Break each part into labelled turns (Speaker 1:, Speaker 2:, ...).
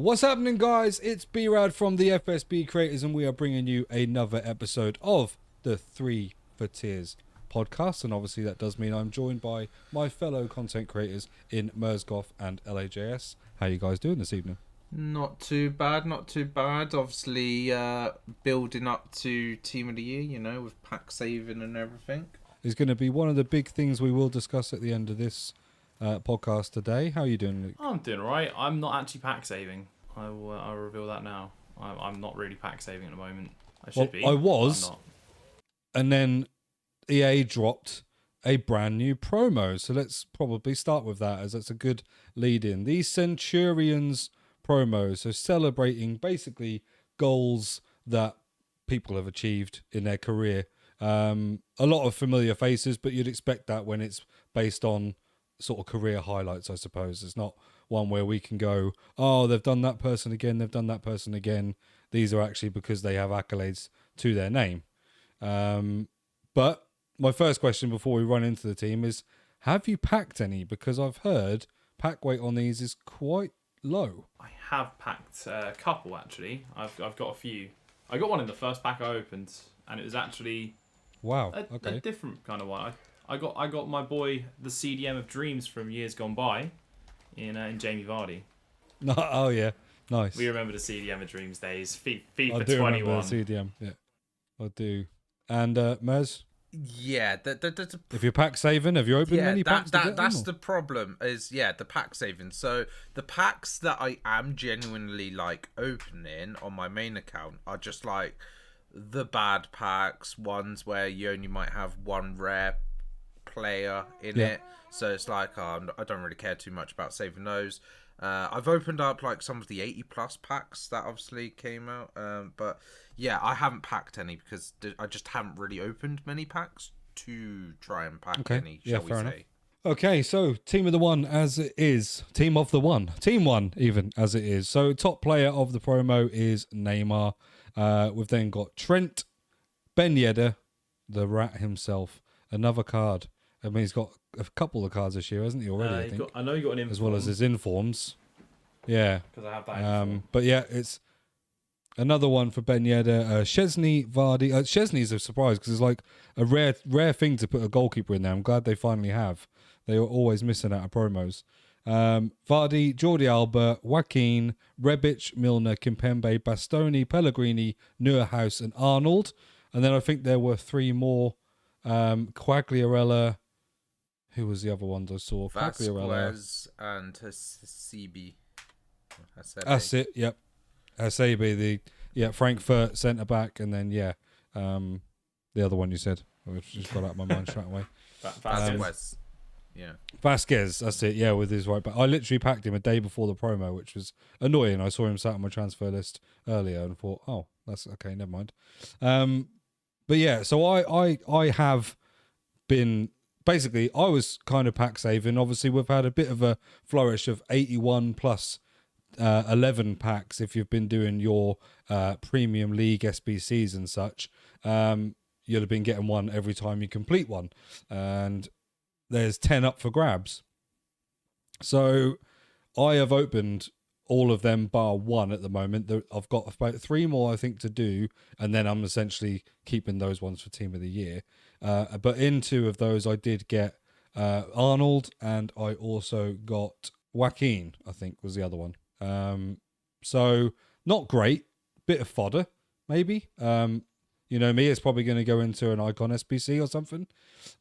Speaker 1: What's happening, guys? It's B-Rad from the FSB creators, and we are bringing you another episode of the FUT Tiers Podcast. And obviously that does mean I'm joined by my fellow content creators in Mersgoth and LAJS. How you guys doing this evening?
Speaker 2: Not too bad, not too bad. Obviously, building up to Team of the Year, you know, with pack saving and everything.
Speaker 1: It's going to be one of the big things we will discuss at the end of this podcast today. How are you doing, Luke?
Speaker 3: I'm doing alright. I'm not actually pack saving. I'll reveal that now. I'm not really pack saving at the moment. I should be.
Speaker 1: I was,
Speaker 3: I'm not.
Speaker 1: And then EA dropped a brand new promo. So let's probably start with that, as that's a good lead in. The Centurions promo, so celebrating basically goals that people have achieved in their career. A lot of familiar faces, but you'd expect that when it's based on sort of career highlights, I suppose. It's not one where we can go, oh, they've done that person again, they've done that person again. These are actually because they have accolades to their name. But my first question before we run into the team is, have you packed any? Because I've heard pack weight on these is quite low.
Speaker 3: I have packed a couple, actually. I've got a few. I got one in the first pack I opened, and it was actually a different kind of one. I got my boy, the CDM of Dreams from years gone by, in Jamie Vardy.
Speaker 1: No, oh yeah, nice.
Speaker 3: We remember the CDM of Dreams days. FIFA
Speaker 1: I do
Speaker 3: 21.
Speaker 1: remember the CDM, yeah, I do. And Mez,
Speaker 2: Yeah,
Speaker 1: if you're pack saving, have you opened many packs?
Speaker 2: that's the problem. Is the pack saving. So the packs that I am genuinely like opening on my main account are just like the bad packs, ones where you only might have one rare player in it, so it's like I don't really care too much about saving those. I've opened up like some of the 80+ packs that obviously came out, but yeah, I haven't packed any because I just haven't really opened many packs to try and pack any, shall we say.
Speaker 1: Enough. Okay, so team of the one as it is, team of the one, team one even as it is. So top player of the promo is Neymar. We've then got Trent, Ben Yedder, the rat himself, another card. I mean, he's got a couple of cards this year, hasn't he, already, I think?
Speaker 3: I know you got an inform.
Speaker 1: As well as his informs. Yeah.
Speaker 3: Because I have that inform.
Speaker 1: But yeah, it's another one for Ben Yedder. Szczesny, Vardy. Szczesny's a surprise because it's like a rare thing to put a goalkeeper in there. I'm glad they finally have. They were always missing out of promos. Vardy, Jordi Alba, Joaquin, Rebic, Milner, Kimpembe, Bastoni, Pellegrini, Neuhaus, and Arnold. And then I think there were three more. Quagliarella. Who was the other ones I saw?
Speaker 2: Vasquez and Hasebe.
Speaker 1: That's it, yep. Hasebe, Frankfurt centre-back, and then, the other one you said. Which just got out of my mind straight away.
Speaker 2: Vasquez.
Speaker 1: Vasquez, that's it, yeah, with his right back. I literally packed him a day before the promo, which was annoying. I saw him sat on my transfer list earlier and thought, oh, that's okay, never mind. But yeah, so I have been... Basically, I was kind of pack saving. Obviously, we've had a bit of a flourish of 81 plus 11 packs if you've been doing your Premium League SBCs and such. You'd have been getting one every time you complete one. And there's 10 up for grabs. So I have opened all of them bar one at the moment. I've got about 3 more, I think, to do. And then I'm essentially keeping those ones for Team of the Year. But in 2 of those, I did get Arnold, and I also got Joaquin, I think was the other one. So not great, bit of fodder, maybe. You know me, it's probably going to go into an Icon SBC or something.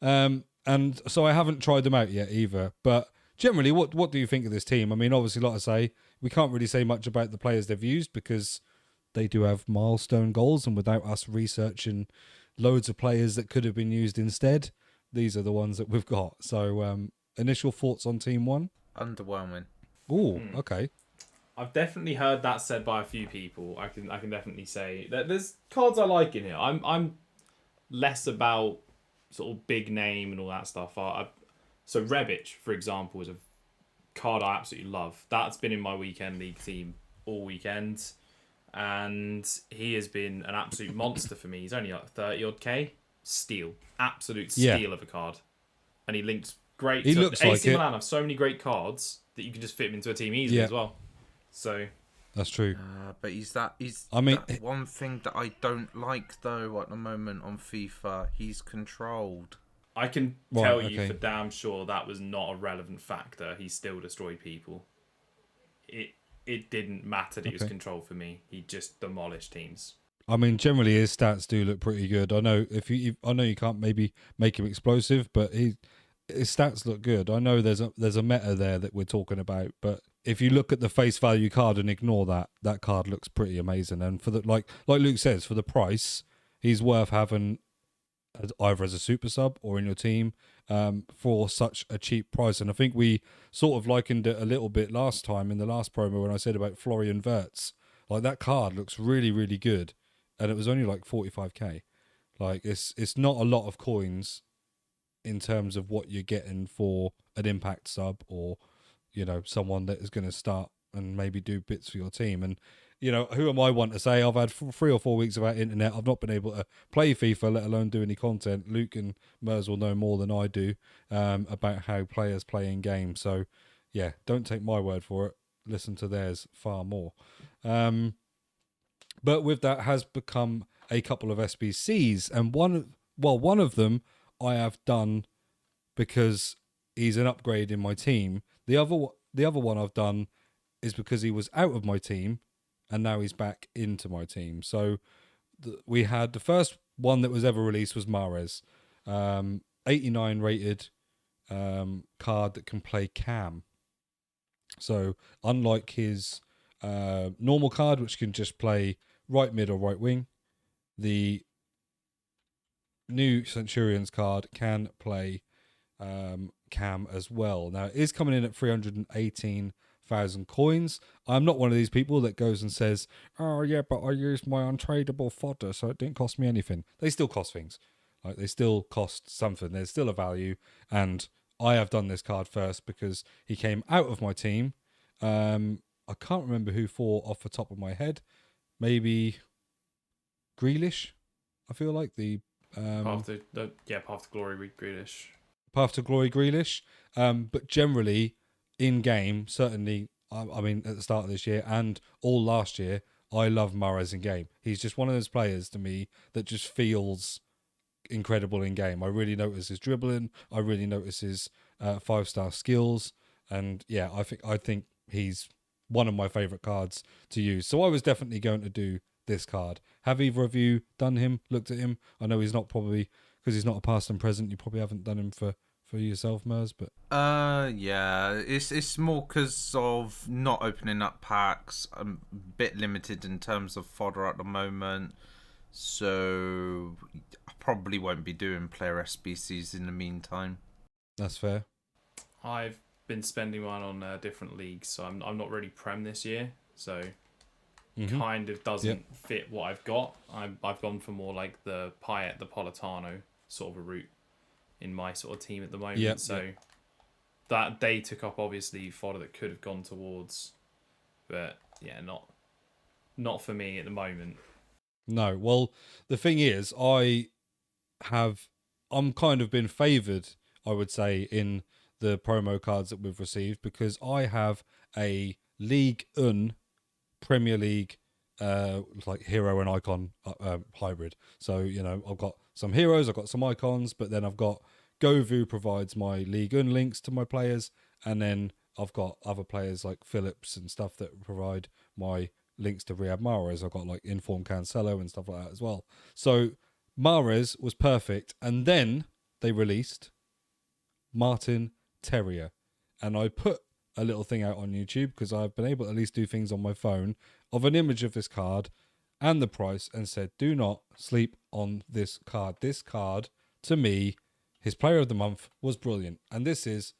Speaker 1: And so I haven't tried them out yet either. But generally, what do you think of this team? I mean, obviously, like I say, we can't really say much about the players they've used because they do have milestone goals, and without us researching loads of players that could have been used instead, these are the ones that we've got. So initial thoughts on Team 1?
Speaker 2: Underwhelming.
Speaker 1: Oh, okay.
Speaker 3: I've definitely heard that said by a few people. I can definitely say that there's cards I like in here. I'm less about sort of big name and all that stuff. So Rebic, for example, is a card I absolutely love. That's been in my weekend league team all weekend, and he has been an absolute monster for me. He's only like 30 odd K. Steal. Absolute steal of a card. And he links great.
Speaker 1: Looks
Speaker 3: AC
Speaker 1: like
Speaker 3: Milan have so many great cards that you can just fit him into a team easily as well. So
Speaker 1: That's true.
Speaker 2: But he's
Speaker 1: I mean,
Speaker 2: that one thing that I don't like though at the moment on FIFA. He's controlled.
Speaker 3: I can tell you for damn sure that was not a relevant factor. He still destroyed people. It didn't matter that he was controlled for me. He just demolished teams.
Speaker 1: I mean, generally his stats do look pretty good. I know I know you can't maybe make him explosive, but his stats look good. I know there's a meta there that we're talking about, but if you look at the face value card and ignore that card looks pretty amazing. And for the like Luke says, for the price, he's worth having either as a super sub or in your team for such a cheap price. And I think we sort of likened it a little bit last time in the last promo when I said about Florian Wirtz. Like, that card looks really, really good, and it was only like 45k. Like, it's not a lot of coins in terms of what you're getting for an impact sub or, you know, someone that is going to start and maybe do bits for your team. And, you know, who am I one to say? I've had 3 or 4 weeks without internet. I've not been able to play FIFA, let alone do any content. Luke and Mers will know more than I do about how players play in game. So, yeah, don't take my word for it. Listen to theirs far more. But with that has become a couple of SBCs, and one of them I have done because he's an upgrade in my team. The other one I've done is because he was out of my team and now he's back into my team. So we had the first one that was ever released was Mahrez, 89 rated card that can play cam. So unlike his normal card, which can just play right mid or right wing, the new Centurions card can play cam as well. Now, it is coming in at 318,000 coins. I'm not one of these people that goes and says, oh yeah, but I used my untradeable fodder, so it didn't cost me anything. They still cost things. Like, they still cost something. There's still a value, and I have done this card first because he came out of my team. I can't remember who for off the top of my head. Maybe Grealish, I feel like the
Speaker 3: Path to Glory Grealish.
Speaker 1: Path to Glory Grealish. But generally, in game, certainly, I mean, at the start of this year and all last year, I love Mahrez in game. He's just one of those players to me that just feels incredible in game. I really notice his dribbling. I really notice his 5-star skills. And yeah, I think he's one of my favourite cards to use. So I was definitely going to do this card. Have either of you done him, looked at him? I know he's not probably, because he's not a past and present, you probably haven't done him for yourself, Mers, but...
Speaker 2: Yeah, it's more because of not opening up packs. I'm a bit limited in terms of fodder at the moment, so I probably won't be doing player SBCs in the meantime.
Speaker 1: That's fair.
Speaker 3: I've been spending mine on different leagues, so I'm not really Prem this year, so kind of doesn't fit what I've got. I've gone for more like the Payet, the Politano sort of a route in my sort of team at the moment. That they took up obviously fodder that could have gone towards, but yeah, not for me at the moment.
Speaker 1: No, well, the thing is, I'm kind of been favoured, I would say, in the promo cards that we've received, because I have a League Premier League like hero and icon hybrid. So, you know, I've got some heroes, I've got some icons, but then I've got Govu provides my League links to my players, and then I've got other players like Phillips and stuff that provide my links to Riyad Mahrez. I've got like Inform Cancelo and stuff like that as well. So Mahrez was perfect, and then they released Martin Terrier, and I put a little thing out on YouTube because I've been able to at least do things on my phone of an image of this card and the price, and said, do not sleep on this card. This card, to me, his player of the month was brilliant, and this is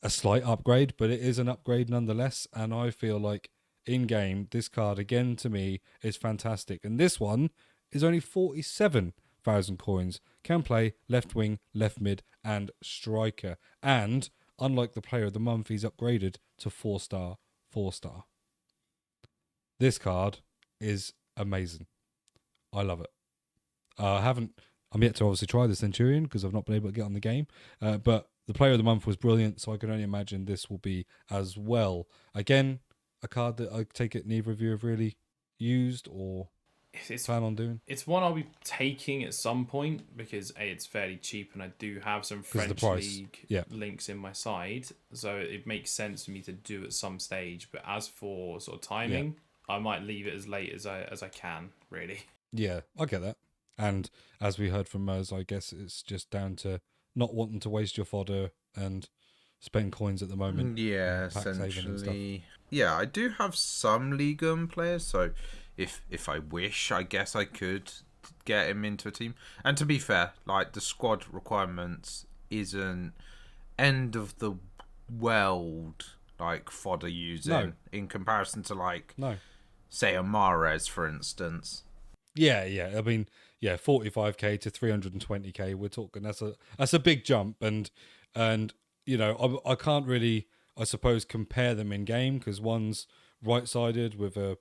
Speaker 1: a slight upgrade, but it is an upgrade nonetheless. And I feel like in game, this card again to me is fantastic, and this one is only 47,000 coins. Can play left wing, left mid, and striker. And unlike the player of the month, he's upgraded to 4-star. This card is amazing. I love it. I'm yet to obviously try the Centurion because I've not been able to get on the game. But the player of the month was brilliant, so I can only imagine this will be as well. Again, a card that I take it neither of you have really used or plan on doing?
Speaker 3: It's one I'll be taking at some point because it's fairly cheap and I do have some French League links in my side, so it makes sense for me to do at some stage. But as for sort of timing, I might leave it as late as I can, really.
Speaker 1: Yeah, I get that. And as we heard from Mers, I guess it's just down to not wanting to waste your fodder and spend coins at the moment.
Speaker 2: Yeah, essentially. Yeah, I do have some Ligue 1 players, so if I wish, I guess I could get him into a team. And to be fair, like, the squad requirements isn't end of the world, like, fodder using in comparison to, like, say a Mahrez, for instance.
Speaker 1: Yeah. I mean, 45k to 320k. We're talking that's a big jump, and you know, I can't really, I suppose, compare them in game because one's right-sided with a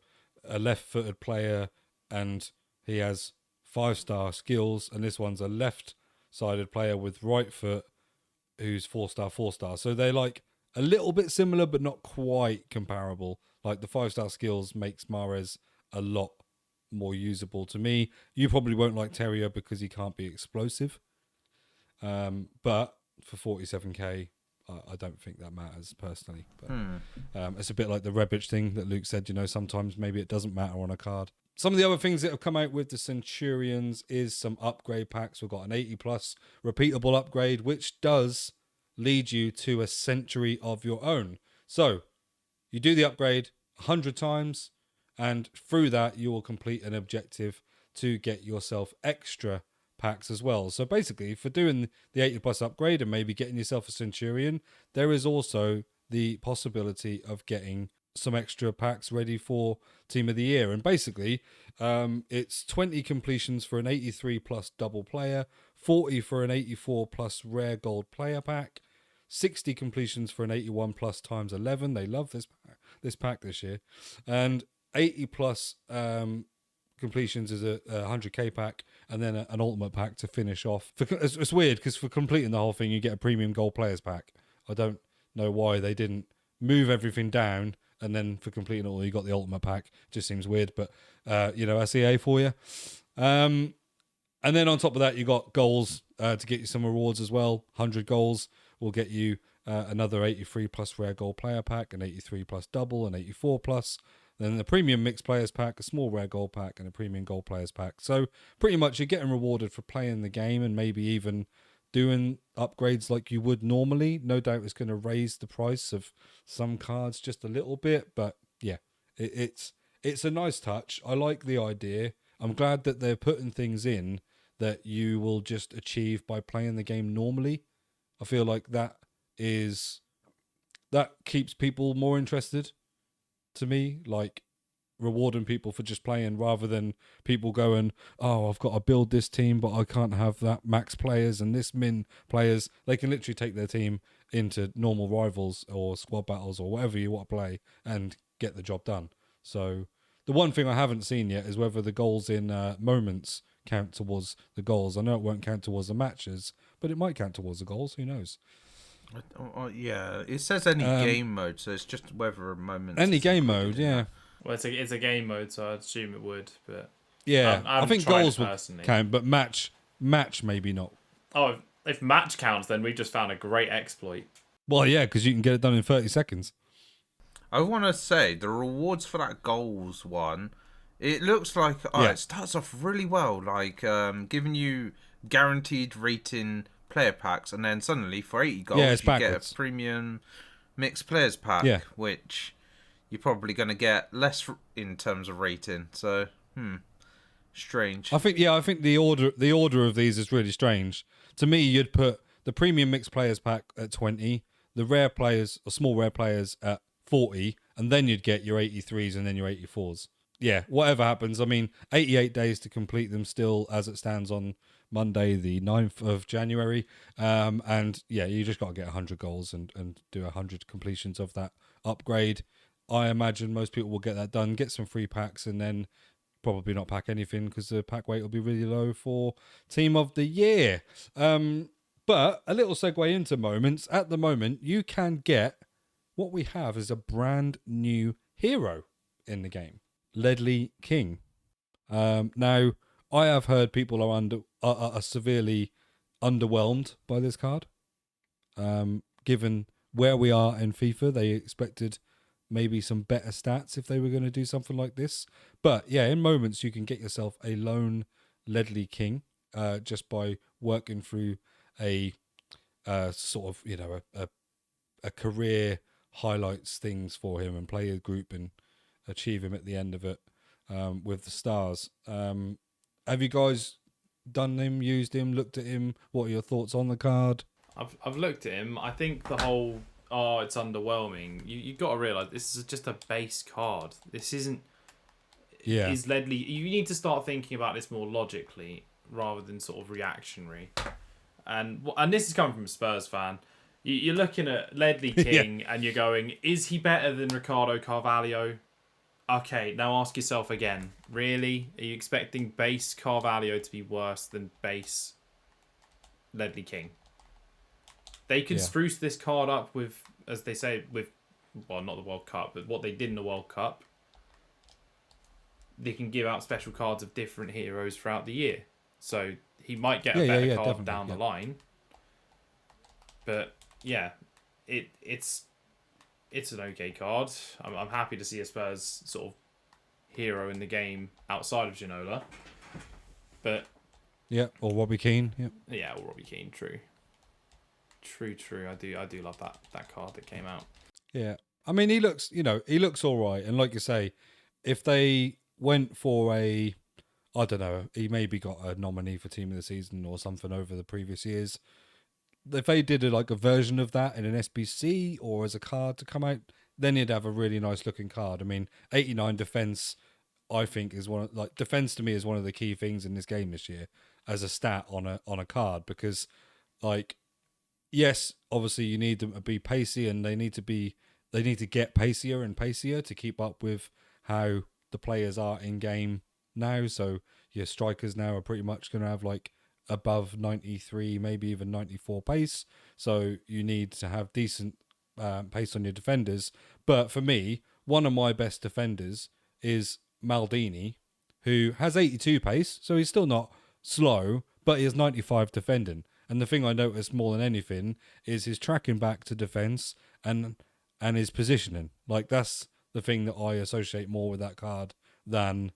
Speaker 1: left-footed player, and he has 5-star skills, and this one's a left-sided player with right foot who's 4-star. So they're like a little bit similar, but not quite comparable. Like the 5-star skills makes Mahrez a lot more usable to me. You probably won't like Terrier because he can't be explosive. But for 47k, I don't think that matters personally. But it's a bit like the Rebic thing that Luke said, you know, sometimes maybe it doesn't matter on a card. Some of the other things that have come out with the Centurions is some upgrade packs. We've got an 80 plus repeatable upgrade, which does lead you to a century of your own. So you do the upgrade 100 times, and through that you will complete an objective to get yourself extra packs as well. So basically, for doing the 80 plus upgrade and maybe getting yourself a Centurion, there is also the possibility of getting some extra packs ready for Team of the Year. And basically, it's 20 completions for an 83 plus double player, 40 for an 84 plus rare gold player pack, 60 completions for an 81 plus times 11. They love this pack this year. And 80 plus completions is a 100k pack, and then an ultimate pack to finish off. It's weird because for completing the whole thing, you get a premium gold players pack. I don't know why they didn't move everything down, and then for completing it all, you got the ultimate pack. Just seems weird, but you know, SEA for you. And then on top of that, you got goals to get you some rewards as well. 100 goals will get you another 83 plus rare gold player pack, an 83 plus double, an 84 plus. Then the premium mixed players pack, a small rare gold pack, and a premium gold players pack. So pretty much you're getting rewarded for playing the game and maybe even doing upgrades like you would normally. No doubt it's going to raise the price of some cards just a little bit, but yeah, it's a nice touch. I like the idea. I'm glad that they're putting things in that you will just achieve by playing the game normally. I feel like that keeps people more interested. To me, like rewarding people for just playing rather than people going, oh, I've got to build this team, but I can't have that max players and this min players. They can literally take their team into normal rivals or squad battles or whatever you want to play and get the job done. So the one thing I haven't seen yet is whether the goals in moments count towards the goals. I know it won't count towards the matches, but it might count towards the goals. Who knows?
Speaker 2: Yeah, it says any game mode, so it's just whether a moment.
Speaker 1: Any game mode, yeah.
Speaker 3: Well, it's a game mode, so I'd assume it would. But
Speaker 1: yeah, I think goals would
Speaker 3: personally
Speaker 1: count, but match maybe not.
Speaker 3: Oh, if match counts, then we've just found a great exploit.
Speaker 1: Well, yeah, because you can get it done in 30 seconds.
Speaker 2: I want to say the rewards for that goals one. It looks like it starts off really well, like giving you guaranteed rating player packs, and then suddenly for 80 goals you get a premium mixed players pack, which you're probably going to get less in terms of rating. So, strange.
Speaker 1: I think the order of these is really strange. To me, you'd put the premium mixed players pack at 20, the rare players or small rare players at 40, and then you'd get your 83s and then your 84s. Yeah, whatever happens. I mean, 88 days to complete them still as it stands on Monday, the 9th of January. And yeah, you just got to get 100 goals and do 100 completions of that upgrade. I imagine most people will get that done, get some free packs, and then probably not pack anything because the pack weight will be really low for Team of the Year. But a little segue into moments. At the moment, you can get what we have is a brand new hero in the game, Ledley King. Now, I have heard people are severely underwhelmed by this card. Given where we are in FIFA, they expected maybe some better stats if they were going to do something like this. But yeah, in moments you can get yourself a lone Ledley King just by working through a sort of, you know, a career highlights things for him and play a group and achieve him at the end of it with the stars. Have you guys done him, used him, looked at him? What are your thoughts on the card?
Speaker 3: I've looked at him. I think the whole it's underwhelming. You got to realise this is just a base card. This isn't.
Speaker 1: Yeah.
Speaker 3: Is Ledley? You need to start thinking about this more logically rather than sort of reactionary. And this is coming from a Spurs fan. You're looking at Ledley King and you're going, is he better than Ricardo Carvalho? Okay, now ask yourself again. Really? Are you expecting base Carvalho to be worse than base Ledley King? They could spruce this card up with, as they say, well, not the World Cup, but what they did in the World Cup. They can give out special cards of different heroes throughout the year. So he might get a better card down the line. But yeah, it's an okay card. I'm happy to see a Spurs sort of hero in the game outside of Ginola. But
Speaker 1: yeah, or Robbie Keane. Yeah.
Speaker 3: Yeah, or Robbie Keane, true. I do love that card that came out.
Speaker 1: Yeah. I mean, he looks all right. And like you say, if they went for I don't know, he maybe got a nominee for Team of the Season or something over the previous years. If they did a version of that in an SBC or as a card to come out, then you'd have a really nice looking card. I mean, 89 defense, I think is defense to me is one of the key things in this game this year as a stat on a card, because yes, obviously you need them to be pacey and they need to get pacier and pacier to keep up with how the players are in game now. So your strikers now are pretty much going to have above 93, maybe even 94 pace. So you need to have decent pace on your defenders. But for me, one of my best defenders is Maldini, who has 82 pace. So he's still not slow, but he has 95 defending. And the thing I noticed more than anything is his tracking back to defense and his positioning. That's the thing that I associate more with that card than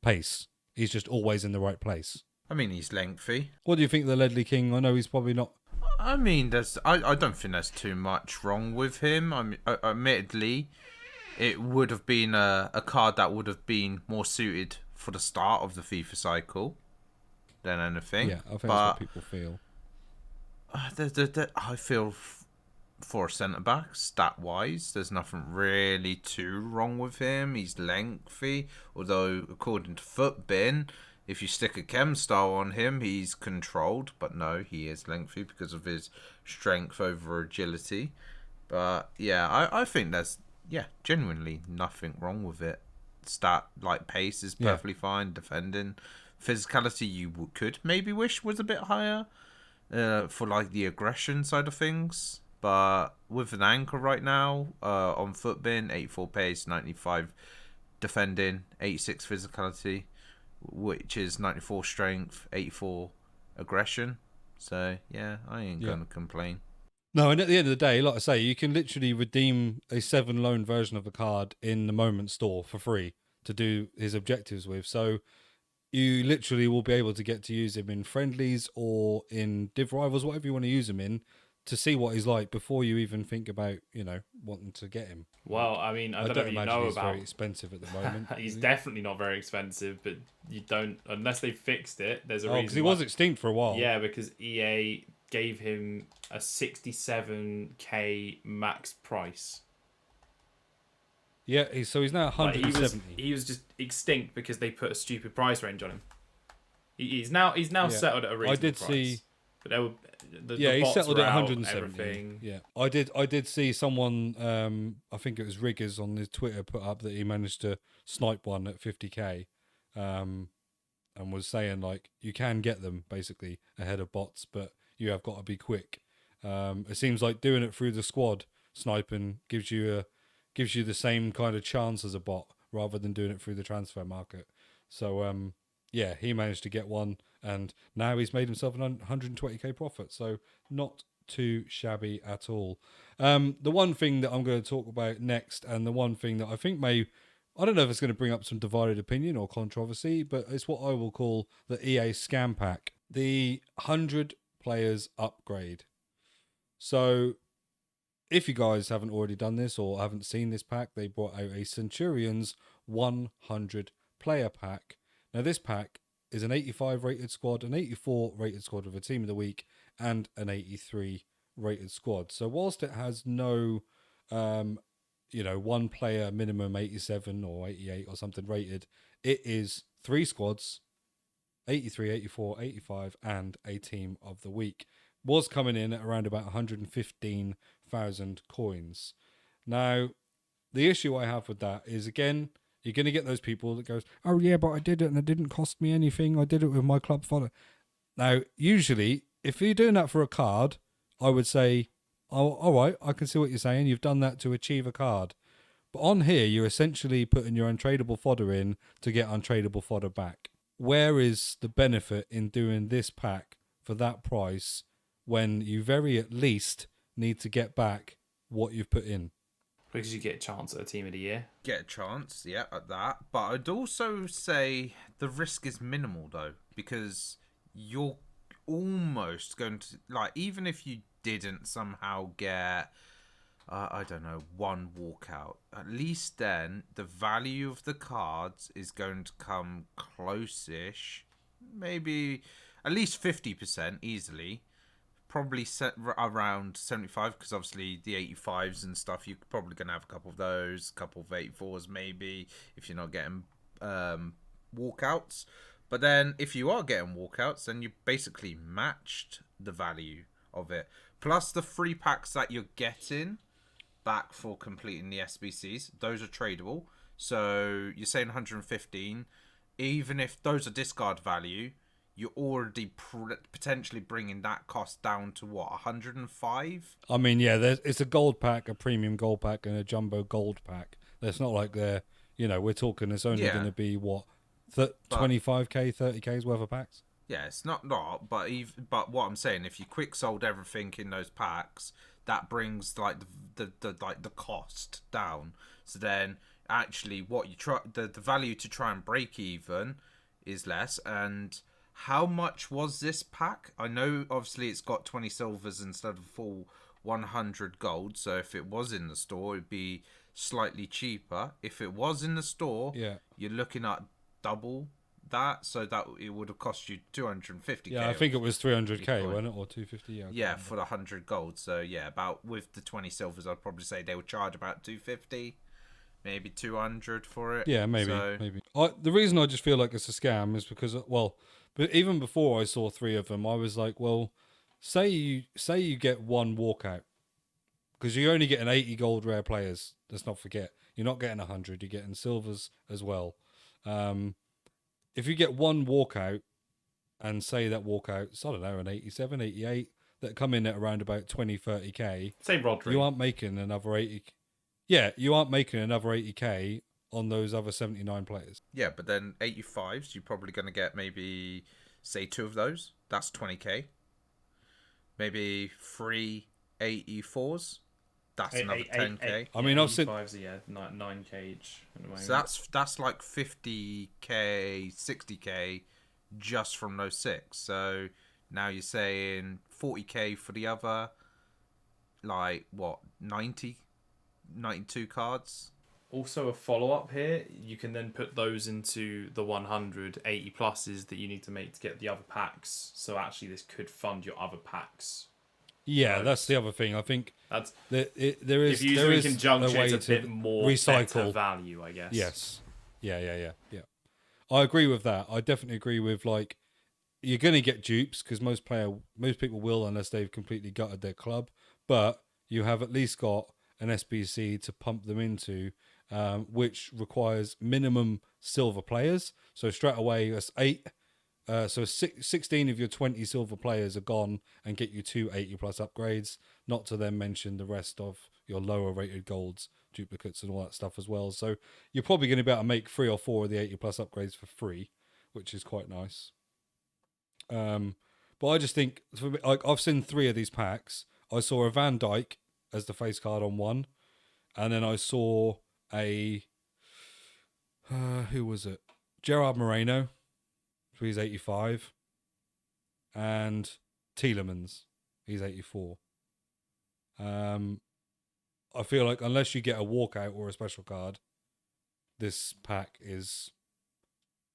Speaker 1: pace. He's just always in the right place.
Speaker 2: I mean, he's lengthy.
Speaker 1: What do you think of the Ledley King? I know he's probably not.
Speaker 2: I mean, I don't think there's too much wrong with him. I mean, admittedly, it would have been a card that would have been more suited for the start of the FIFA cycle than anything.
Speaker 1: Yeah, I think that's what people feel.
Speaker 2: I feel for a centre-back, stat-wise, there's nothing really too wrong with him. He's lengthy, although according to FUT, if you stick a chem style on him, he's controlled. But no, he is lengthy because of his strength over agility. But yeah, I think there's genuinely nothing wrong with it. Stat pace is perfectly fine. Defending, physicality you could maybe wish was a bit higher for the aggression side of things. But with an anchor right now on FUT, 84 pace, 95 defending, 86 physicality, which is 94 strength, 84 aggression. So yeah, I ain't gonna complain.
Speaker 1: No, and at the end of the day, like I say, you can literally redeem a 7 loan version of the card in the Moment store for free to do his objectives with. So you literally will be able to get to use him in friendlies or in div rivals, whatever you want to use him in, to see what he's like before you even think about, wanting to get him.
Speaker 3: Well, I mean, I don't
Speaker 1: imagine he's
Speaker 3: about...
Speaker 1: very expensive at the moment.
Speaker 3: He's definitely not very expensive, but you don't, unless they fixed it, there's a reason.
Speaker 1: Because he was extinct for a while.
Speaker 3: Yeah, because EA gave him a 67k max price.
Speaker 1: Yeah, so he's now 170.
Speaker 3: He was just extinct because they put a stupid price range on him. He's now settled at a reasonable price.
Speaker 1: See.
Speaker 3: But they were,
Speaker 1: he settled at 170.
Speaker 3: Everything.
Speaker 1: Yeah, I did see someone. I think it was Riggers on his Twitter put up that he managed to snipe one at 50k, and was saying you can get them basically ahead of bots, but you have got to be quick. It seems like doing it through the squad sniping gives you gives you the same kind of chance as a bot rather than doing it through the transfer market. So yeah, he managed to get one, and now he's made himself an 120k profit. So not too shabby at all. The one thing that I'm going to talk about next, and the one thing that I think I don't know if it's going to bring up some divided opinion or controversy, but it's what I will call the EA Scam Pack, the 100 players upgrade. So if you guys haven't already done this or haven't seen this pack, they brought out a Centurions 100 player pack. Now this pack is an 85 rated squad, an 84 rated squad with a team of the week, and an 83 rated squad. So whilst it has no one player minimum 87 or 88 or something rated, it is 3 squads, 83, 84, 85, and a team of the week. Was coming in at around about 115,000 coins. Now, the issue I have with that is, again, you're going to get those people that goes, oh yeah, but I did it and it didn't cost me anything. I did it with my club follow. Now, usually, if you're doing that for a card, I would say, oh, all right, I can see what you're saying. You've done that to achieve a card. But on here, you're essentially putting your untradeable fodder in to get untradeable fodder back. Where is the benefit in doing this pack for that price when you very at least need to get back what you've put in?
Speaker 3: Because you get a chance at a team of the year.
Speaker 2: Get a chance, yeah, at that. But I'd also say the risk is minimal, though, because you're almost going to, like, even if you didn't somehow get, I don't know, one walkout, at least then the value of the cards is going to come close-ish, maybe at least 50% easily. Probably set around 75, because obviously the 85s and stuff, you're probably going to have a couple of those, a couple of 84s maybe, if you're not getting walkouts. But then if you are getting walkouts, then you basically matched the value of it. Plus the free packs that you're getting back for completing the SBCs, those are tradable. So you're saying 115, even if those are discard value, you're already potentially bringing that cost down to what, 105?
Speaker 1: I mean, yeah, it's a gold pack, a premium gold pack, and a jumbo gold pack. It's not like we're talking it's only going to be what, 25k, 30k's worth of packs.
Speaker 2: Yeah, it's not, but what I'm saying, if you quick sold everything in those packs, that brings like the cost down. So then actually what you try, the value to try and break even is less. And how much was this pack? I know obviously it's got 20 silvers instead of full 100 gold. So if it was in the store, it'd be slightly cheaper. If it was in the store, you're looking at double that. So that it would have cost you 250k.
Speaker 1: Yeah, I think it was 300k, wasn't it? Or 250,
Speaker 2: yeah, for the 100 gold. So yeah, about with the 20 silvers, I'd probably say they would charge about 250. Maybe 200 for it.
Speaker 1: Yeah, maybe. The reason I just feel like it's a scam is because, but even before I saw 3 of them, I was like, well, say you get one walkout, because you're only getting 80 gold rare players. Let's not forget, you're not getting 100. You're getting silvers as well. If you get one walkout, and say that walkout's, I don't know, an 87, 88, that come in at around about 20, 30k.
Speaker 3: Say Rodri.
Speaker 1: You aren't making another 80. Yeah, you aren't making another 80k on those other 79 players.
Speaker 2: Yeah, but then 85s, you're probably going to get maybe, say, 2 of those. That's 20k. Maybe 3 84s. That's another 10k.
Speaker 1: I mean, I've seen
Speaker 3: 85s, yeah, 9k each.
Speaker 2: So that's like 50k, 60k just from those 6. So now you're saying 40k for the other, like, what, 92 cards?
Speaker 3: Also, a follow-up here, you can then put those into the 180 pluses that you need to make to get the other packs. So actually, this could fund your other packs.
Speaker 1: Yeah, that's the other thing. I think
Speaker 3: that's
Speaker 1: there is.
Speaker 3: If you use in conjunction, it's a bit more
Speaker 1: recycle
Speaker 3: better value, I guess.
Speaker 1: Yes. Yeah. I agree with that. I definitely agree with, like, you're going to get dupes because most people will, unless they've completely gutted their club. But you have at least got an SBC to pump them into, which requires minimum silver players. So straight away, that's 8 So 16 of your 20 silver players are gone and get you 2 80 plus upgrades, not to then mention the rest of your lower rated golds, duplicates and all that stuff as well. So you're probably going to be able to make 3 or 4 of the 80 plus upgrades for free, which is quite nice. But I just think, for me, like, I've seen 3 of these packs. I saw a Van Dijk as the face card on one, and then I saw a who was it? Gerard Moreno, so he's 85, and Tielemans, he's 84. I feel like unless you get a walkout or a special card, this pack is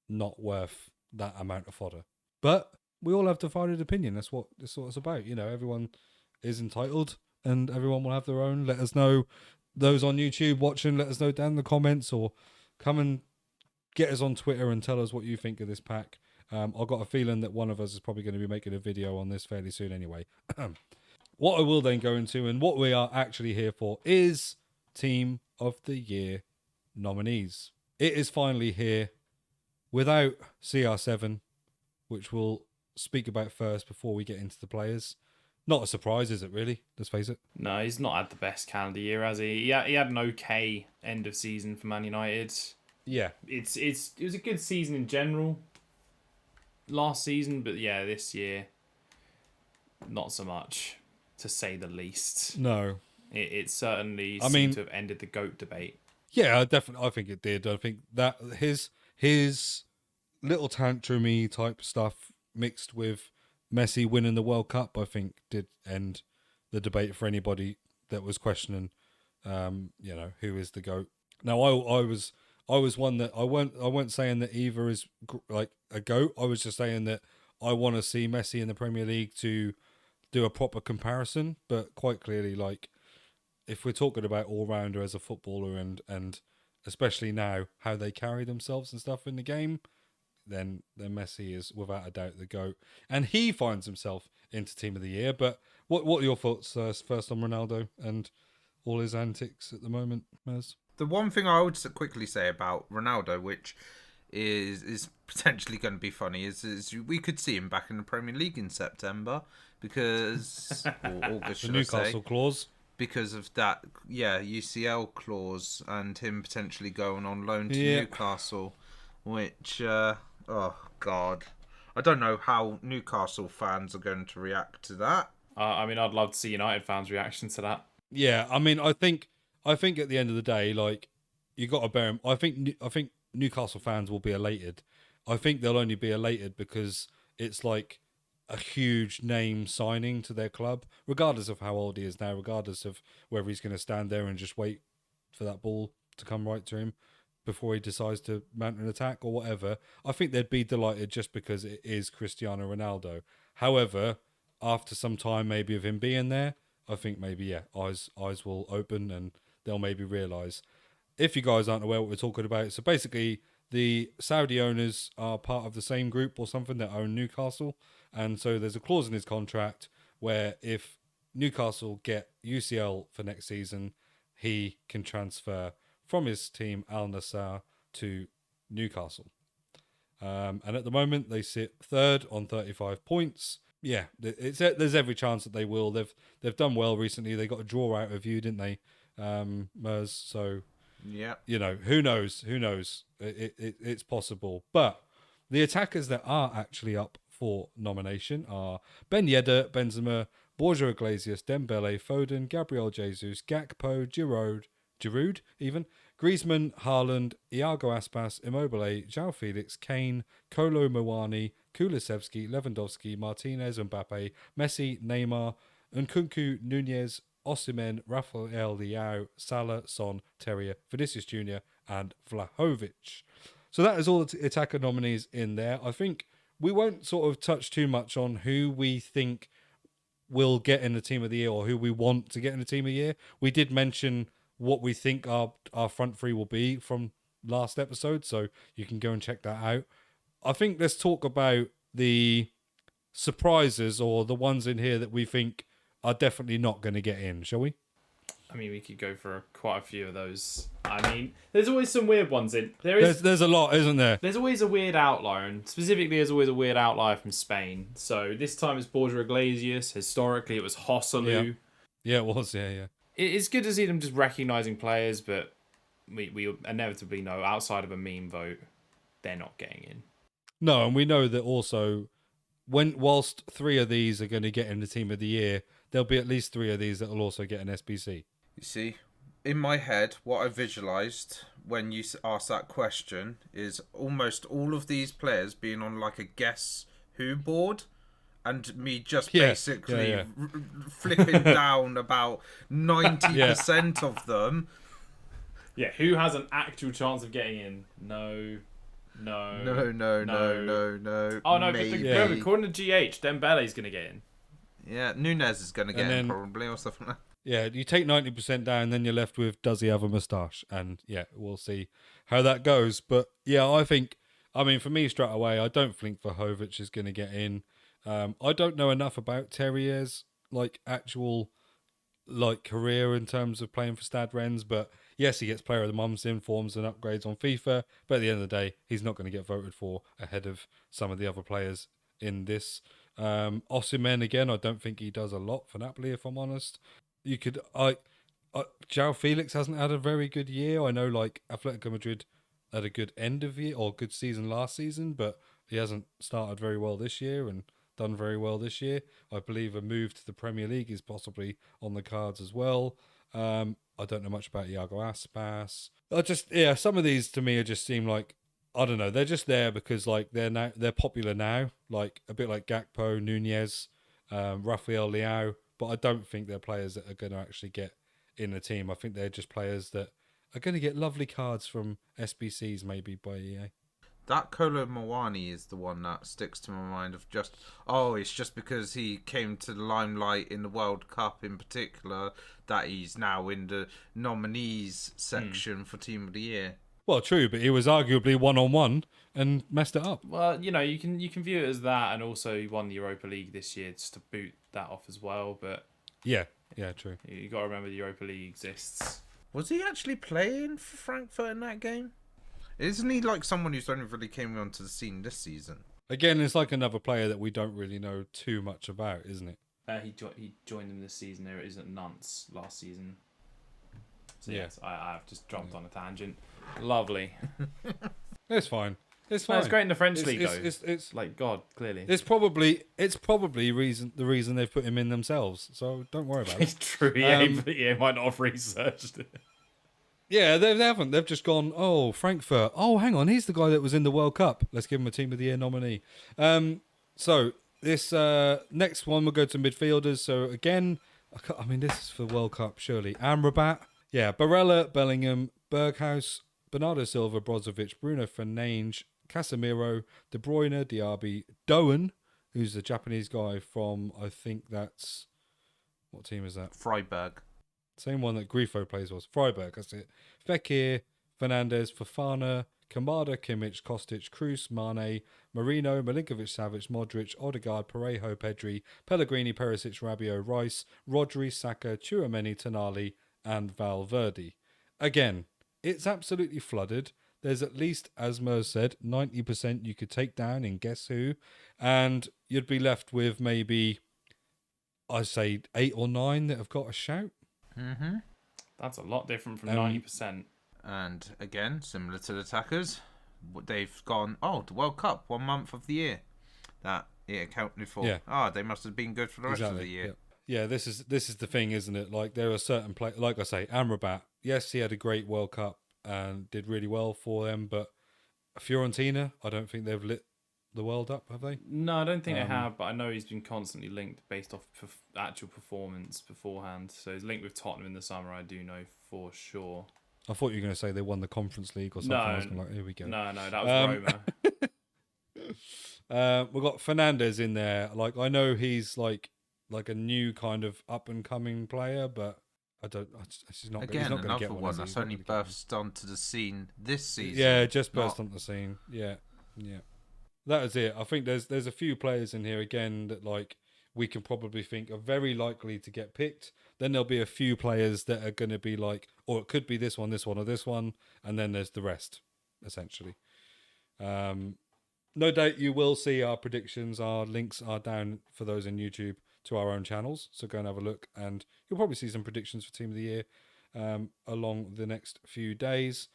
Speaker 1: not worth that amount of fodder. But we all have divided opinion. That's what it's about. You know, everyone is entitled, and everyone will have their own. Let us know, those on YouTube watching, let us know down in the comments, or come and get us on Twitter and tell us what you think of this pack. I've got a feeling that one of us is probably going to be making a video on this fairly soon anyway. What I will then go into, and what we are actually here for, is Team of the Year nominees. It is finally here, without CR7, which we'll speak about first before we get into the players. Not a surprise, is it, really? Let's face it.
Speaker 3: No, he's not had the best calendar year, has he? He had an okay end of season for Man United.
Speaker 1: Yeah.
Speaker 3: It was a good season in general last season, but yeah, this year, not so much, to say the least.
Speaker 1: No.
Speaker 3: It certainly seemed to have ended the GOAT debate.
Speaker 1: Yeah, I think it did. I think that his little tantrumy type stuff mixed with Messi winning the World Cup, I think, did end the debate for anybody that was questioning, who is the GOAT. Now, I was one that I weren't saying that either is like a GOAT. I was just saying that I want to see Messi in the Premier League to do a proper comparison. But quite clearly, like, if we're talking about all-rounder as a footballer and especially now how they carry themselves and stuff in the game, then Messi is without a doubt the GOAT. And he finds himself into Team of the Year. But what are your thoughts first on Ronaldo and all his antics at the moment, Mez?
Speaker 2: The one thing I would quickly say about Ronaldo, which is potentially going to be funny, is we could see him back in the Premier League in September because or August,
Speaker 1: the Newcastle clause.
Speaker 2: Because of that, UCL clause and him potentially going on loan to Newcastle, which, oh God, I don't know how Newcastle fans are going to react to that.
Speaker 3: I mean, I'd love to see United fans' reaction to that.
Speaker 1: Yeah, I mean, I think at the end of the day, like, you got to bear. I think Newcastle fans will be elated. I think they'll only be elated because it's like a huge name signing to their club, regardless of how old he is now, regardless of whether he's going to stand there and just wait for that ball to come right to him before he decides to mount an attack or whatever. I think they'd be delighted just because it is Cristiano Ronaldo. However, after some time maybe of him being there, I think maybe, eyes will open and they'll maybe realise. If you guys aren't aware what we're talking about, so basically the Saudi owners are part of the same group or something that own Newcastle. And so there's a clause in his contract where if Newcastle get UCL for next season, he can transfer from his team Al Nassr to Newcastle. And at the moment they sit third on 35 points. Yeah, there's every chance that they will. They've done well recently. They got a draw out of you, didn't they, Mers? So
Speaker 2: yeah,
Speaker 1: who knows? It's possible. But the attackers that are actually up for nomination are Ben Yedder, Benzema, Borja Iglesias, Dembele, Foden, Gabriel Jesus, Gakpo, Giroud even, Griezmann, Haaland, Iago Aspas, Immobile, João Felix, Kane, Kolo Muani, Kulusevski, Lewandowski, Martinez, Mbappe, Messi, Neymar, Nkunku, Nunez, Osimhen, Rafael Leao, Salah, Son, Terrier, Vinicius Jr. and Vlahovic. So that is all the attacker nominees in there. I think we won't sort of touch too much on who we think will get in the Team of the Year or who we want to get in the Team of the Year. We did mention what we think our front three will be from last episode, so you can go and check that out. I think let's talk about the surprises or the ones in here that we think are definitely not going to get in, shall we?
Speaker 3: I mean, we could go for quite a few of those. I mean, there's always some weird ones in. There's
Speaker 1: a lot, isn't there?
Speaker 3: There's always a weird outlier, and specifically, there's always a weird outlier from Spain. So this time it's Borja Iglesias. Historically, it was Joselu.
Speaker 1: Yeah, it was. Yeah.
Speaker 3: It's good to see them just recognising players, but we inevitably know outside of a meme vote, they're not getting in.
Speaker 1: No, and we know that also, whilst 3 of these are going to get in the Team of the Year, there'll be at least 3 of these that will also get an SBC.
Speaker 2: You see, in my head, what I visualised when you asked that question is almost all of these players being on like a Guess Who board, and me just basically flipping down about 90% of them.
Speaker 3: Yeah, who has an actual chance of getting in? No.
Speaker 2: Oh no!
Speaker 3: But according to GH, Dembele's going to get in.
Speaker 2: Yeah, Nunez is going to get in probably, or something like that.
Speaker 1: Yeah, you take 90% down, then you're left with, does he have a moustache? And yeah, we'll see how that goes. But yeah, I mean, for me, straight away, I don't think Verhoevic is going to get in. I don't know enough about Terrier's actual career in terms of playing for Stade Rennes, but yes, he gets player of the month informs and upgrades on FIFA, but at the end of the day, he's not going to get voted for ahead of some of the other players in this. Osimhen, again, I don't think he does a lot for Napoli, if I'm honest. You could, João Felix hasn't had a very good year. I know Atletico Madrid had a good end of year or good season last season, but he hasn't started very well this year and done very well this year. I believe a move to the Premier League is possibly on the cards as well. I don't know much about Iago Aspas. Some of these to me just seem like, I don't know, they're just there because they're popular now, a bit like Gakpo, Nunez, Rafael Leao, but I don't think they're players that are going to actually get in the team. I think they're just players that are going to get lovely cards from SBCs maybe by EA.
Speaker 2: That Kolo Muani is the one that sticks to my mind of it's just because he came to the limelight in the World Cup in particular that he's now in the nominees section for Team of the Year.
Speaker 1: Well, true, but he was arguably 1-on-1 and messed it up.
Speaker 3: Well, you can view it as that, and also he won the Europa League this year just to boot that off as well. But
Speaker 1: yeah, true.
Speaker 3: You got to remember the Europa League exists.
Speaker 2: Was he actually playing for Frankfurt in that game? Isn't he someone who's only really came onto the scene this season?
Speaker 1: Again, it's another player that we don't really know too much about, isn't it?
Speaker 3: He joined them this season. There is at Nantes last season. So yes, I've just jumped on a tangent. Lovely.
Speaker 1: It's fine. It's fine.
Speaker 3: No, it's great in the French league, though.
Speaker 1: It's
Speaker 3: God, clearly.
Speaker 1: It's probably the reason they've put him in themselves. So don't worry about it.
Speaker 3: It's true. Yeah, might not have researched it.
Speaker 1: Yeah, they haven't. They've just gone, Frankfurt. Oh, hang on. He's the guy that was in the World Cup. Let's give him a Team of the Year nominee. So this next one, we'll go to midfielders. So again, I mean, this is for World Cup, surely. Amrabat. Yeah, Barella, Bellingham, Berghaus, Bernardo Silva, Brozovic, Bruno Fernandes, Casemiro, De Bruyne, Diaby, Doan, who's the Japanese guy from, I think that's... What team is that?
Speaker 2: Freiburg.
Speaker 1: Same one that Grifo plays was. Freiburg, that's it. Fekir, Fernandes, Fofana, Kamada, Kimmich, Kostic, Kroos, Mane, Marino, Milinkovic-Savic, Modric, Odegaard, Parejo, Pedri, Pellegrini, Perisic, Rabiot, Rice, Rodri, Saka, Tchouameni, Tonali, and Valverde. Again, it's absolutely flooded. There's at least, as Mers said, 90% you could take down in Guess Who, and you'd be left with maybe, I'd say, 8 or 9 that have got a shout.
Speaker 2: Mm-hmm.
Speaker 3: That's a lot different from 90%.
Speaker 2: And again, similar to the attackers, they've gone, the World Cup, 1 month of the year. That it accounted for.
Speaker 1: Yeah.
Speaker 2: They must have been good for the rest of the year.
Speaker 1: Yep. Yeah, this is the thing, isn't it? There are certain players, like I say, Amrabat. Yes, he had a great World Cup and did really well for them, but Fiorentina, I don't think they've lit the world up, have they?
Speaker 3: No, I don't think they have, but I know he's been constantly linked based off actual performance beforehand. So he's linked with Tottenham in the summer, I do know for sure.
Speaker 1: I thought you were going to say they won the Conference League or something.
Speaker 3: No,
Speaker 1: I was like, here we go.
Speaker 3: No, that was
Speaker 1: Roma. We've got Fernandes in there. I know he's like a new kind of up and coming player, but he's not going to get one
Speaker 2: that's only burst onto the scene this season.
Speaker 1: Yeah, just burst onto the scene. Yeah. That is it. I think there's a few players in here again that we can probably think are very likely to get picked. Then there'll be a few players that are going to be like, or it could be this one, or this one, and then there's the rest, essentially. No doubt you will see our predictions. Our links are down for those in YouTube to our own channels, so go and have a look, and you'll probably see some predictions for Team of the Year along the next few days.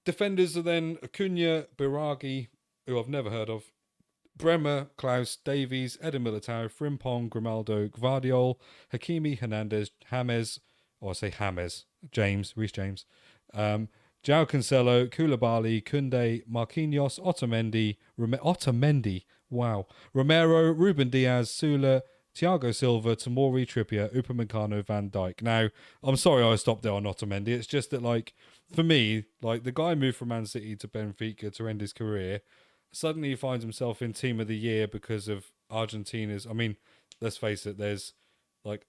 Speaker 1: Defenders are then Acuna, Biragi, who I've never heard of, Bremer, Klaus, Davies, Eden Militao, Frimpong, Grimaldo, Gvardiol, Hakimi, Hernandez, James, Reece James, João Cancelo, Koulibaly, Koundé, Marquinhos, Otamendi, wow, Romero, Ruben Diaz, Sula, Thiago Silva, Tomori, Trippier, Upamecano, Van Dijk. Now, I'm sorry I stopped there on Otamendi. It's just that, like, for me, like, the guy moved from Man City to Benfica to end his career. Suddenly he finds himself in Team of the Year because of Argentina's. I mean, let's face it, there's, like,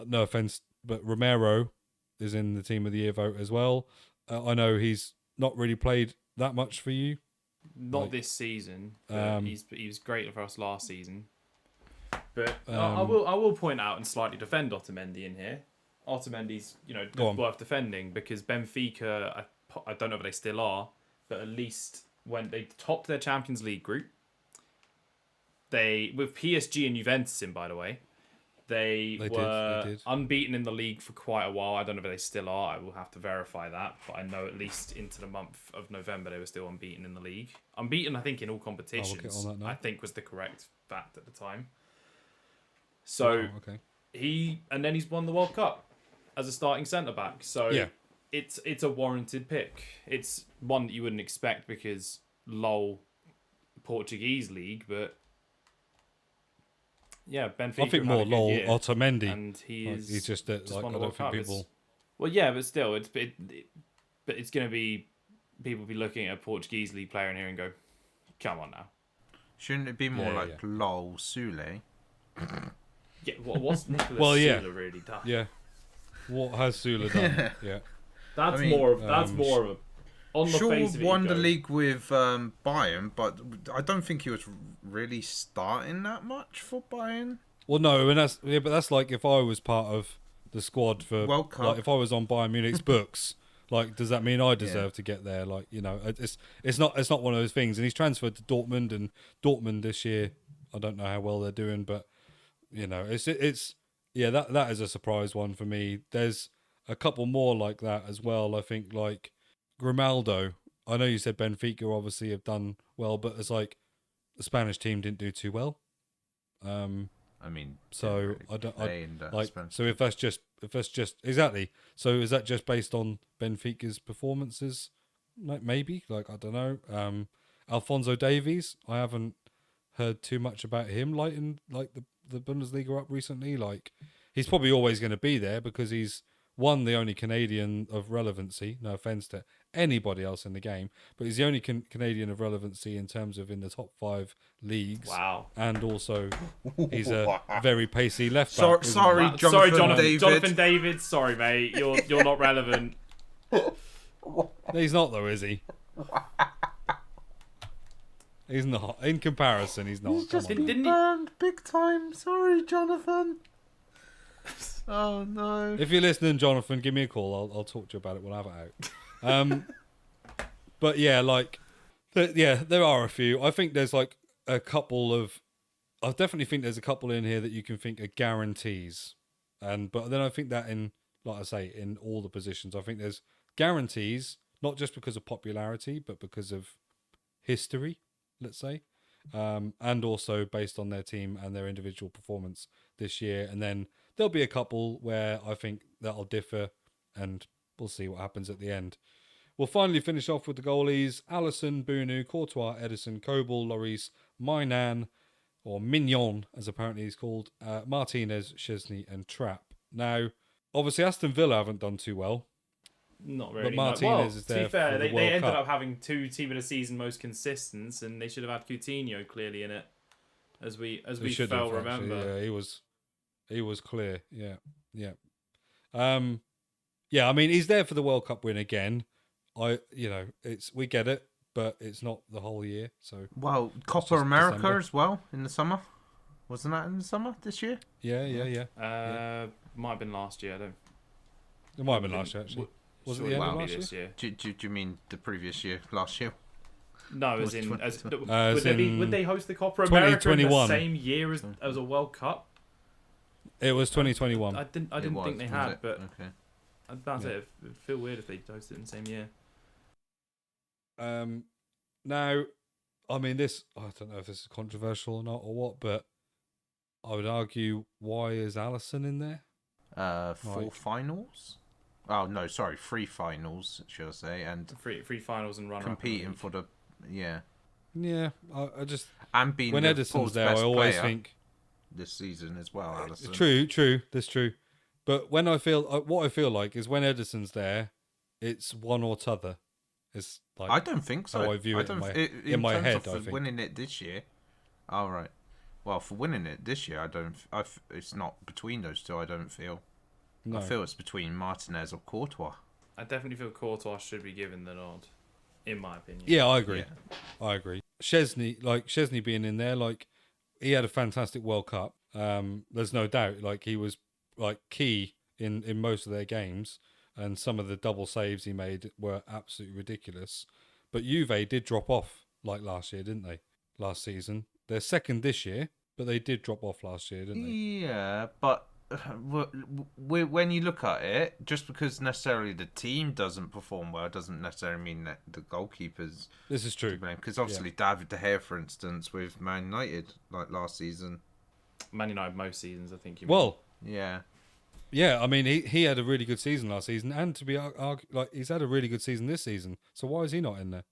Speaker 1: no offense, but Romero is in the Team of the Year vote as well. I know he's not really played that much for you.
Speaker 3: Not this season. But he was great for us last season. But I will point out and slightly defend Otamendi in here. Otamendi's, worth defending because Benfica, I don't know if they still are, but at least when they topped their Champions League group, with PSG and Juventus in, by the way, they were unbeaten in the league for quite a while. I don't know if they still are. I will have to verify that. But I know at least into the month of November, they were still unbeaten in the league. Unbeaten, I think, in all competitions, I think was the correct fact at the time. So he's won the World Cup as a starting centre-back. So it's a warranted pick. It's one that you wouldn't expect because Portuguese league, but yeah, Benfica. I
Speaker 1: think more Otamendi,
Speaker 3: and he's
Speaker 1: just that. Like, I don't think people.
Speaker 3: Well, yeah, but still, it's going to be people be looking at a Portuguese league player in here and go, "Come on now."
Speaker 2: Shouldn't it be more Lol Sule?
Speaker 3: Yeah, what's Nicolas Sula really done?
Speaker 1: Yeah, what has Sula done? Yeah,
Speaker 3: that's more of a on the face of it.
Speaker 2: Won the league with Bayern, but I don't think he was really starting that much for Bayern.
Speaker 1: Well, no, and that's like if I was part of the squad for
Speaker 2: World Cup.
Speaker 1: Like if I was on Bayern Munich's books, like does that mean I deserve to get there? Like, it's not one of those things. And he's transferred to Dortmund, and Dortmund this year, I don't know how well they're doing, but it's that is a surprise one for me. There's a couple more like that as well. I think like Grimaldo. I know you said Benfica obviously have done well, but it's like the Spanish team didn't do too well.
Speaker 2: I mean,
Speaker 1: so so if that's just exactly. So is that just based on Benfica's performances? Like maybe, like I don't know. Alphonso Davies, I haven't heard too much about him lighting like the Bundesliga up recently. Like he's probably always going to be there because he's the only Canadian of relevancy. No offense to anybody else in the game, but he's the only Canadian of relevancy in terms of in the top 5 leagues.
Speaker 3: Wow!
Speaker 1: And also, he's a very pacey left back.
Speaker 2: Sorry, Jonathan
Speaker 3: David. Sorry, mate. You're not relevant.
Speaker 1: He's not though, is he? He's not. In comparison, he's not.
Speaker 2: He's just been burned big time. Sorry, Jonathan. Oh no!
Speaker 1: If you're listening, Jonathan, give me a call. I'll talk to you about it. We'll have it out. But yeah, like, there are a few. I think there's like a couple of. I definitely think there's a couple in here that you can think are guarantees, but then I think that in, like I say, in all the positions, I think there's guarantees, not just because of popularity, but because of history, let's say, and also based on their team and their individual performance this year, and then. There'll be a couple where I think that'll differ, and we'll see what happens at the end. We'll finally finish off with the goalies. Alisson, Bunu, Courtois, Edison, Kobel, Lloris, Mainan, or Mignon, as apparently he's called, Martinez, Szczesny, and Trapp. Now, obviously Aston Villa haven't done too well.
Speaker 3: Not really.
Speaker 1: But Martinez is there.
Speaker 3: To be fair,
Speaker 1: for the
Speaker 3: they
Speaker 1: World
Speaker 3: ended
Speaker 1: Cup.
Speaker 3: up having 2 team of the season most consistents, and they should have had Coutinho clearly in it, as we remember.
Speaker 1: Yeah, he was clear. Yeah. I mean, he's there for the World Cup win again. We get it, but it's not the whole year. So
Speaker 2: Copa America as well in the summer. Wasn't that in the summer this year?
Speaker 1: Yeah.
Speaker 3: Might have been last year. I don't.
Speaker 1: It might have been last year, actually. Was it the end of last
Speaker 3: this
Speaker 1: year?
Speaker 3: year?
Speaker 2: Do you mean the previous year, last year?
Speaker 3: No,
Speaker 2: Was
Speaker 3: as in, would they host the Copa
Speaker 1: 2021.
Speaker 3: America in the same year as a World Cup?
Speaker 1: It was 2021.
Speaker 3: I didn't think they had, but
Speaker 2: okay.
Speaker 3: That's it. It'd feel weird if they hosted it in the same year.
Speaker 1: Now, I mean, this, I don't know if this is controversial or not or what, but I would argue, why is Alisson in there?
Speaker 2: 4 finals? Oh, no, sorry, 3 finals, should I say, and
Speaker 3: Three finals and runner
Speaker 2: competing for the, yeah.
Speaker 1: Yeah, I just,
Speaker 2: And being
Speaker 1: when Ederson's there, I always think
Speaker 2: this season as well, Alisson.
Speaker 1: True, that's true. But when what I feel like is when Ederson's there, it's one or t'other. It's like,
Speaker 2: I don't think so.
Speaker 1: How I view it in my
Speaker 2: terms
Speaker 1: head.
Speaker 2: of
Speaker 1: I think
Speaker 2: winning it this year. All right. Well, for winning it this year, it's not between those two. I don't feel.
Speaker 1: no.
Speaker 2: I feel it's between Martinez or Courtois.
Speaker 3: I definitely feel Courtois should be given the nod, in my opinion.
Speaker 1: Yeah, I agree.
Speaker 2: Yeah.
Speaker 1: I agree. Chesney being in there, like, he had a fantastic World Cup. There's no doubt. Like, he was like key in most of their games, and some of the double saves he made were absolutely ridiculous. But Juve did drop off like last year, didn't they? Last season, they're second this year, but they did drop off last year, didn't they?
Speaker 2: Yeah, but when you look at it, just because necessarily the team doesn't perform well doesn't necessarily mean that the goalkeepers.
Speaker 1: This is true.
Speaker 2: Because obviously David De Gea, for instance, with Man United like last season.
Speaker 3: Man United most seasons, I think.
Speaker 1: Well,
Speaker 2: yeah.
Speaker 1: I mean, he had a really good season last season, and to be like, he's had a really good season this season. So why is he not in there?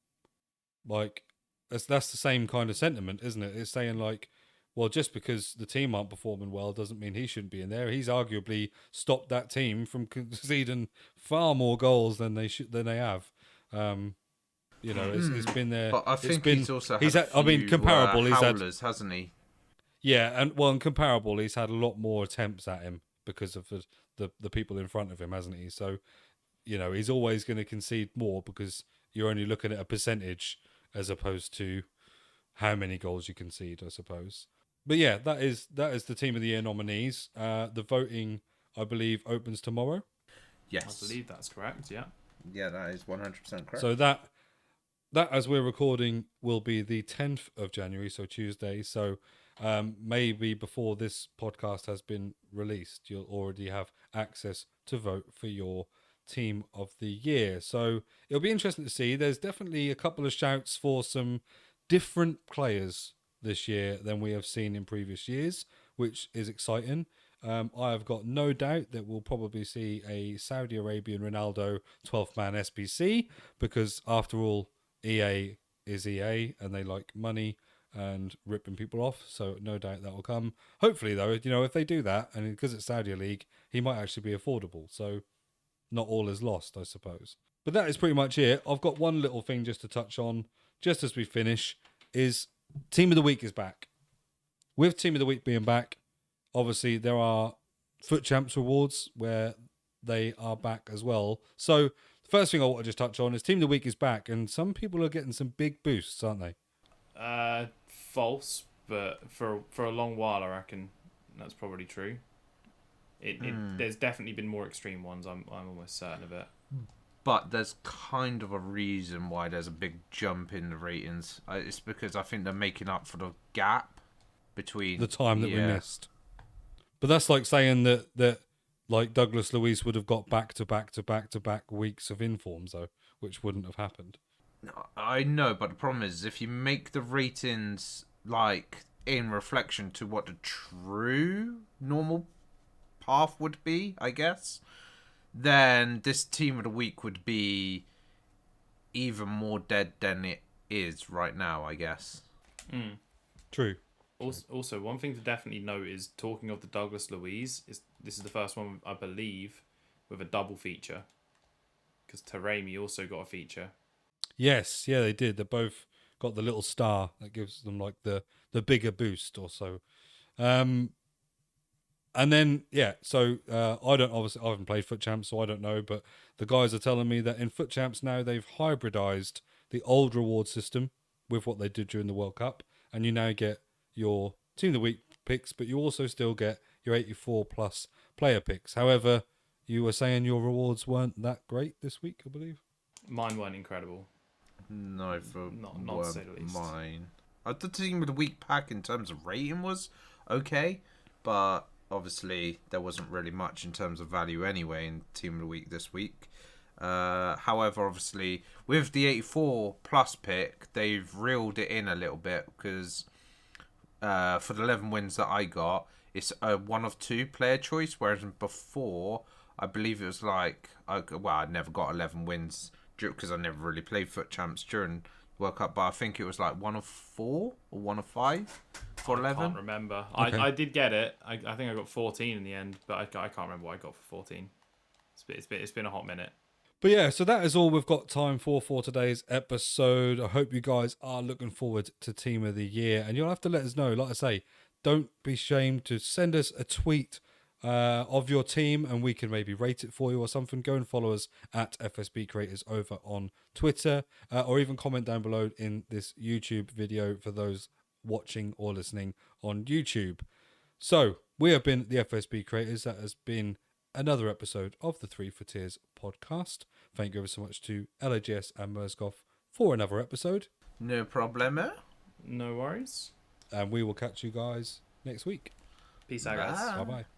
Speaker 1: Like, that's the same kind of sentiment, isn't it? It's saying like, well, just because the team aren't performing well doesn't mean he shouldn't be in there. He's arguably stopped that team from conceding far more goals than they have. It's been there.
Speaker 2: But I think he's also
Speaker 1: comparable. He's
Speaker 2: howlers, hasn't he?
Speaker 1: Yeah, and in comparable, he's had a lot more attempts at him because of the people in front of him, hasn't he? So, he's always going to concede more because you're only looking at a percentage as opposed to how many goals you concede, I suppose. But yeah, that is the Team of the Year nominees. The voting, I believe, opens tomorrow.
Speaker 2: Yes,
Speaker 3: I believe that's correct. Yeah.
Speaker 2: Yeah, that is 100% correct.
Speaker 1: So that as we're recording will be the 10th of January, so Tuesday. So maybe before this podcast has been released, you'll already have access to vote for your Team of the Year. So it'll be interesting to see. There's definitely a couple of shouts for some different players this year than we have seen in previous years, which is exciting. I have got no doubt that we'll probably see a Saudi Arabian Ronaldo 12th man SBC, because after all, EA is EA and they like money and ripping people off, so no doubt that will come. Hopefully though, if they do that, and because it's Saudi League, he might actually be affordable, so not all is lost, I suppose. But that is pretty much it. I've got one little thing just to touch on, just as we finish, is Team of the Week is back. With Team of the Week being back, obviously there are FUT Champs rewards where they are back as well. So the first thing I want to just touch on is Team of the Week is back, and some people are getting some big boosts, aren't they?
Speaker 3: False, but for a long while I reckon that's probably true. There's definitely been more extreme ones. I'm almost certain of it.
Speaker 2: But there's kind of a reason why there's a big jump in the ratings. It's because I think they're making up for the gap between
Speaker 1: the time that we missed. But that's like saying that like Douglas Luiz would have got back to back weeks of informs though, which wouldn't have happened.
Speaker 2: I know, but the problem is if you make the ratings like in reflection to what the true normal path would be, I guess, then this Team of the Week would be even more dead than it is right now, I guess.
Speaker 1: True.
Speaker 3: Also, one thing to definitely note is, talking of the Douglas Luiz, this is the first one, I believe, with a double feature. Because Terrier also got a feature.
Speaker 1: Yes, yeah, they did. They both got the little star that gives them like the bigger boost or so. And then, so I haven't played FUT Champs, so I don't know, but the guys are telling me that in FUT Champs now they've hybridized the old reward system with what they did during the World Cup, and you now get your Team of the Week picks, but you also still get your 84 plus player picks. However, you were saying your rewards weren't that great this week, I believe.
Speaker 3: Mine weren't incredible.
Speaker 2: No, for
Speaker 3: Not to say the least.
Speaker 2: mine. The team with the week pack in terms of rating was okay, but obviously there wasn't really much in terms of value anyway in team of the week this week. However, obviously with the 84 plus pick, they've reeled it in a little bit because for the 11 wins that I got, it's a 1 of 2 player choice, whereas before I believe it was like I never got 11 wins because I never really played FUT Champs during World Cup, but I think it was like 1 of 4 or 1 of 5 for 11.
Speaker 3: I can't remember.
Speaker 1: Okay.
Speaker 3: I did get it. I think I got 14 in the end, but I can't remember what I got for 14. It's been a hot minute.
Speaker 1: But yeah, so that is all we've got time for today's episode. I hope you guys are looking forward to Team of the Year, and you'll have to let us know. Like I say, don't be ashamed to send us a tweet of your team, and we can maybe rate it for you or something. Go and follow us at FSB Creators over on Twitter, or even comment down below in this YouTube video for those watching or listening on YouTube. So we have been the FSB Creators. That has been another episode of the FUT Tiers Podcast. Thank you ever so much to LAJS and Mersgoth for another episode.
Speaker 2: No problemo.
Speaker 3: No worries.
Speaker 1: And we will catch you guys next week.
Speaker 3: Peace out, guys.
Speaker 2: Bye.
Speaker 1: Bye-bye.